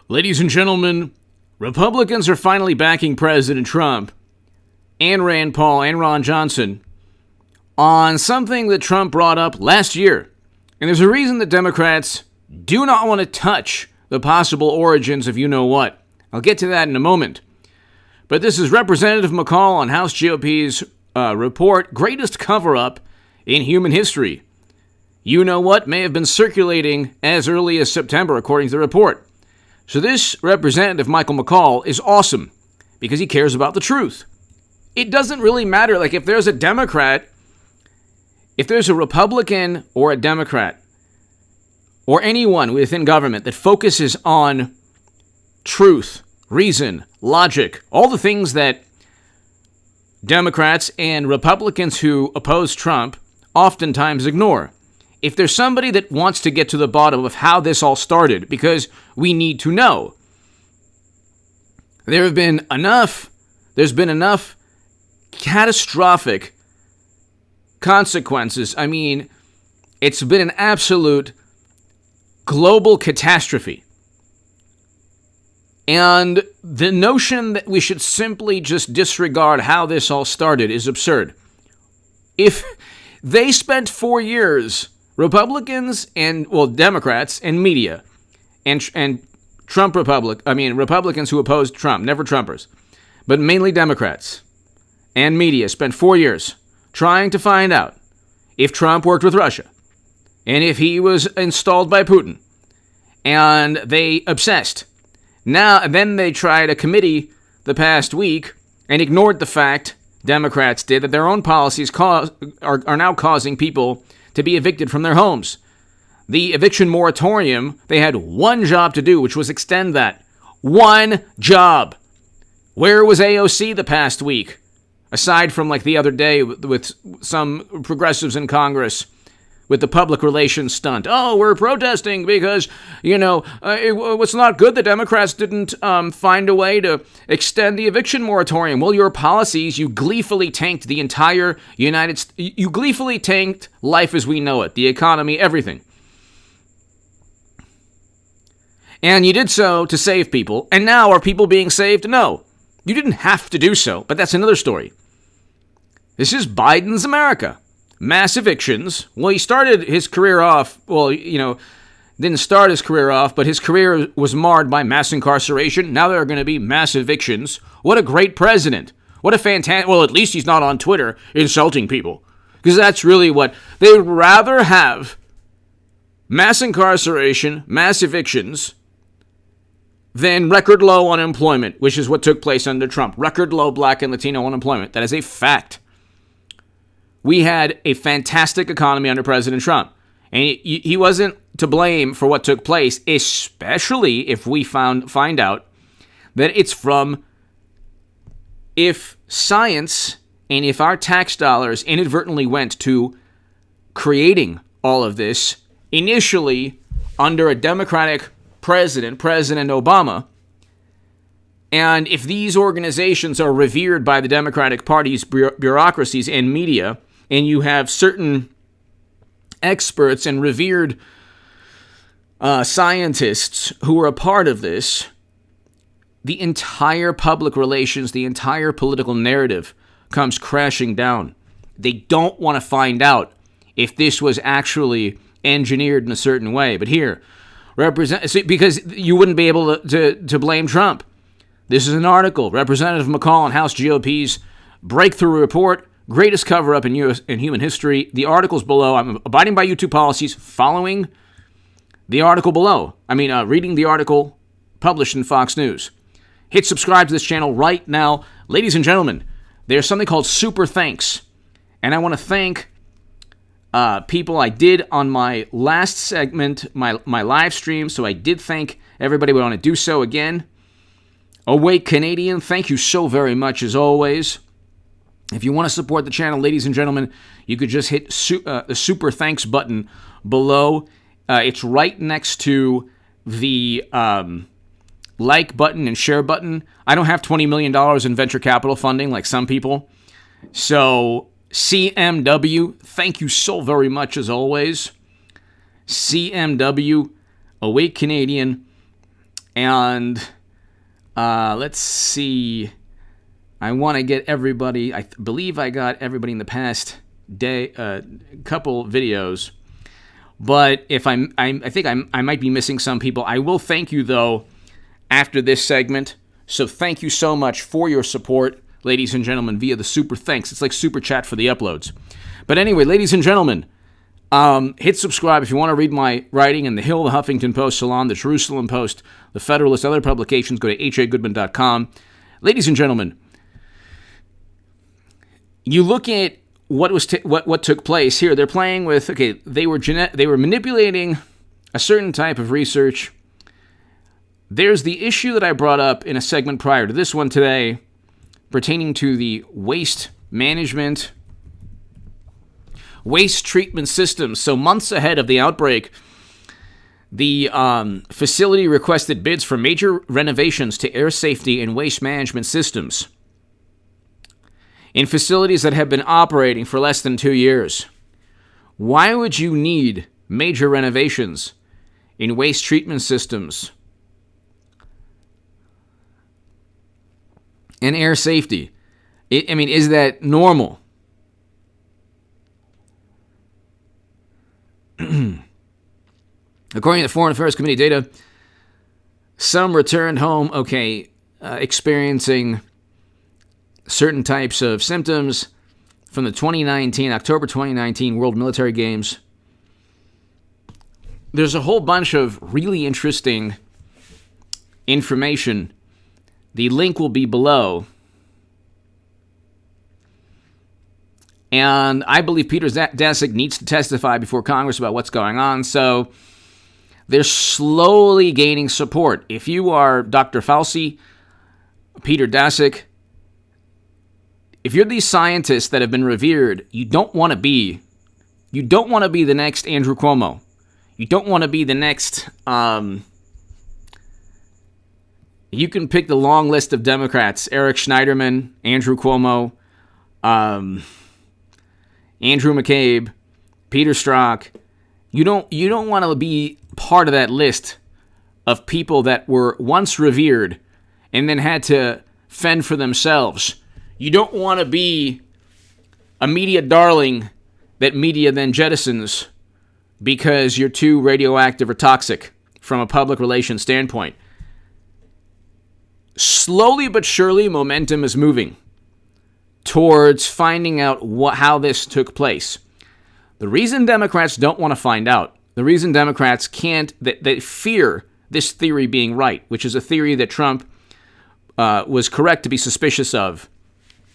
Ladies and gentlemen, Republicans are finally backing President Trump and Rand Paul and Ron Johnson on something that Trump brought up last year. And there's a reason that Democrats do not want to touch the possible origins of you-know-what. I'll get to that in a moment. But this is Representative McCaul on House GOP's report, Greatest Cover-Up in Human History. You-know-what may have been circulating as early as September, according to the report. So this Representative Michael McCaul is awesome because he cares about the truth. It doesn't really matter, like if there's a Democrat, if there's a Republican or a Democrat or anyone within government that focuses on truth, reason, logic, all the things that Democrats and Republicans who oppose Trump oftentimes ignore. If there's somebody that wants to get to the bottom of how this all started, because we need to know, there's been enough catastrophic consequences. I mean, it's been an absolute global catastrophe. And the notion that we should simply just disregard how this all started is absurd. If they spent 4 years, Republicans and, Democrats and media and Republicans who opposed Trump, never Trumpers, but mainly Democrats and media spent 4 years trying to find out if Trump worked with Russia and if he was installed by Putin. And they obsessed. Then they tried a committee the past week and ignored the fact, Democrats did, that their own policies are now causing people to be evicted from their homes. The eviction moratorium, they had one job to do, which was extend that. One job. Where was AOC the past week? Aside from like the other day with some progressives in Congress with the public relations stunt. Oh, we're protesting because, it's not good that Democrats didn't find a way to extend the eviction moratorium. Well, your policies, you gleefully tanked the entire you gleefully tanked life as we know it, the economy, everything. And you did so to save people. And now are people being saved? No. You didn't have to do so, but that's another story. This is Biden's America. Mass evictions. Well, he started his career off, didn't start his career off, but his career was marred by mass incarceration. Now there are going to be mass evictions. What a great president. What a fantastic, at least he's not on Twitter insulting people. Because that's really what, they would rather have mass incarceration, mass evictions, than record low unemployment, which is what took place under Trump. Record low Black and Latino unemployment. That is a fact. We had a fantastic economy under President Trump. And he wasn't to blame for what took place, especially if we find out that it's from, if science and if our tax dollars inadvertently went to creating all of this, initially under a Democratic President Obama, and if these organizations are revered by the Democratic Party's bureaucracies and media, and you have certain experts and revered scientists who are a part of this, the entire public relations, the entire political narrative comes crashing down. They don't want to find out if this was actually engineered in a certain way. But here, because you wouldn't be able to blame Trump. This is an article, Representative McCaul on House GOP's breakthrough report, Greatest Cover-Up in Human History. The article's below. I'm abiding by YouTube policies, following the article below. Reading the article published in Fox News. Hit subscribe to this channel right now. Ladies and gentlemen, there's something called Super Thanks. And I want to thank people I did on my last segment, my live stream. So I did thank everybody. We want to do so again. Awake Canadian, thank you so very much as always. If you want to support the channel, ladies and gentlemen, you could just hit the Super Thanks button below. It's right next to the like button and share button. I don't have $20 million in venture capital funding like some people. So CMW, thank you so very much as always. CMW, Awake Canadian, And let's see. I want to get everybody. I believe I got everybody in the past day, couple videos. But if I think I might be missing some people. I will thank you though after this segment. So thank you so much for your support, ladies and gentlemen, via the super thanks. It's like super chat for the uploads. But anyway, ladies and gentlemen, hit subscribe if you want to read my writing in The Hill, The Huffington Post, Salon, The Jerusalem Post, The Federalist, other publications. Go to hagoodman.com. Ladies and gentlemen, you look at what took place here. They're playing with, they were manipulating a certain type of research. There's the issue that I brought up in a segment prior to this one today pertaining to the waste management, waste treatment systems. So months ahead of the outbreak, the facility requested bids for major renovations to air safety and waste management systems in facilities that have been operating for less than 2 years. Why would you need major renovations in waste treatment systems and air safety? Is that normal? According to the Foreign Affairs Committee data, some returned home, experiencing certain types of symptoms from the October 2019 World Military Games. There's a whole bunch of really interesting information. The link will be below. And I believe Peter Daszak needs to testify before Congress about what's going on. So they're slowly gaining support. If you are Dr. Fauci, Peter Daszak, if you're these scientists that have been revered, you don't want to be the next Andrew Cuomo. You don't want to be the next, you can pick the long list of Democrats: Eric Schneiderman, Andrew Cuomo, Andrew McCabe, Peter Strzok. You don't want to be part of that list of people that were once revered and then had to fend for themselves. You don't want to be a media darling that media then jettisons because you're too radioactive or toxic from a public relations standpoint. Slowly but surely, momentum is moving towards finding out how this took place. The reason Democrats don't want to find out, the reason Democrats can't, they fear this theory being right, which is a theory that Trump was correct to be suspicious of,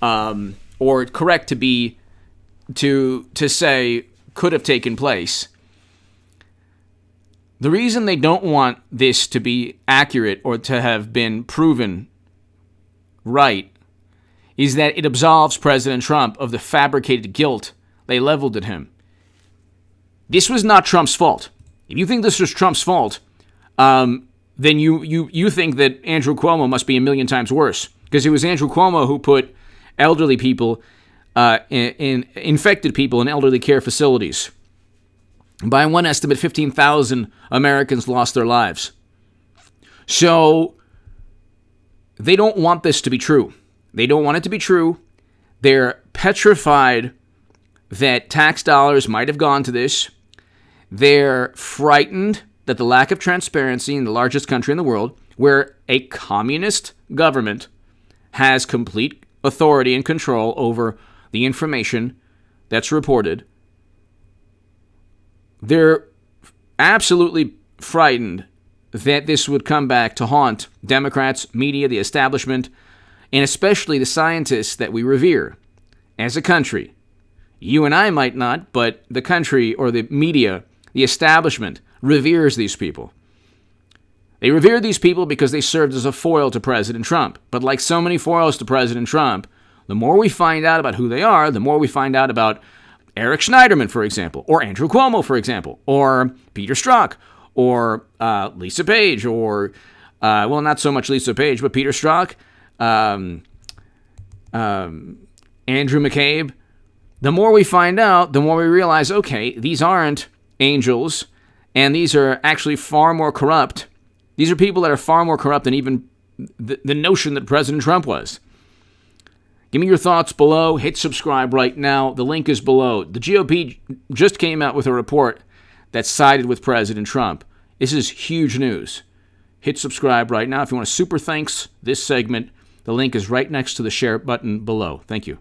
or correct to say could have taken place. The reason they don't want this to be accurate or to have been proven right is that it absolves President Trump of the fabricated guilt they leveled at him. This was not Trump's fault. If you think this was Trump's fault, then you think that Andrew Cuomo must be a million times worse, because it was Andrew Cuomo who put elderly people, infected people in elderly care facilities. By one estimate, 15,000 Americans lost their lives. So they don't want this to be true. They don't want it to be true. They're petrified that tax dollars might have gone to this. They're frightened that the lack of transparency in the largest country in the world, where a communist government has complete authority and control over the information that's reported, they're absolutely frightened that this would come back to haunt Democrats, media, the establishment, and especially the scientists that we revere as a country. You and I might not, but the country or the media, the establishment, reveres these people. They revere these people because they served as a foil to President Trump. But like so many foils to President Trump, the more we find out about who they are, the more we find out about Eric Schneiderman, for example, or Andrew Cuomo, for example, or Peter Strzok, or Lisa Page, or, not so much Lisa Page, but Peter Strzok, Andrew McCabe. The more we find out, the more we realize, okay, these aren't angels, and these are actually far more corrupt These are people that are far more corrupt than even the notion that President Trump was. Give me your thoughts below. Hit subscribe right now. The link is below. The GOP just came out with a report that sided with President Trump. This is huge news. Hit subscribe right now. If you want to super thanks this segment, the link is right next to the share button below. Thank you.